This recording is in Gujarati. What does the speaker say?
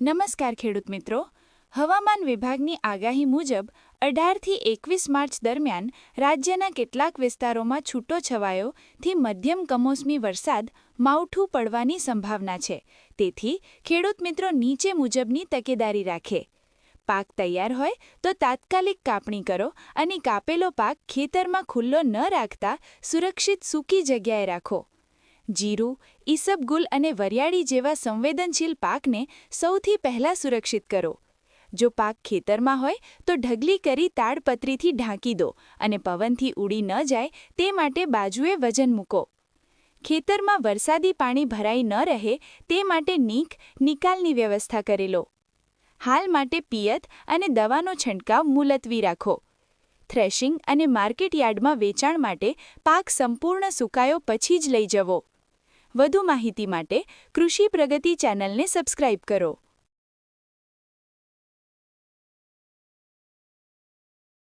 નમસ્કાર ખેડૂત મિત્રો, હવામાન વિભાગની આગાહી મુજબ 18થી 21 માર્ચ દરમિયાન રાજ્યના કેટલાક વિસ્તારોમાં છૂટોછવાયોથી મધ્યમ કમોસમી વરસાદ માવઠું પડવાની સંભાવના છે. તેથી ખેડૂત મિત્રો નીચે મુજબની તકેદારી રાખે. પાક તૈયાર હોય તો તાત્કાલિક કાપણી કરો અને કાપેલો પાક ખેતરમાં ખુલ્લો ન રાખતા સુરક્ષિત સૂકી જગ્યાએ રાખો. જીરું, ઈસબગુલ અને વરિયાળી જેવા સંવેદનશીલ પાકને સૌથી પહેલાં સુરક્ષિત કરો. જો પાક ખેતરમાં હોય તો ઢગલી કરી તાડપત્રીથી ઢાંકી દો અને પવનથી ઉડી ન જાય તે માટે બાજુએ વજન મૂકો. ખેતરમાં વરસાદી પાણી ભરાઈ ન રહે તે માટે નિકાલની વ્યવસ્થા કરી લો. હાલ માટે પિયત અને દવાનો છંટકાવ મુલતવી રાખો. થ્રેશિંગ અને માર્કેટ યાર્ડમાં વેચાણ માટે પાક સંપૂર્ણ સુકાયો પછી જ લઈ જવો. વધુ માહિતી માટે કૃષિ પ્રગતિ ચેનલને સબસ્ક્રાઇબ કરો.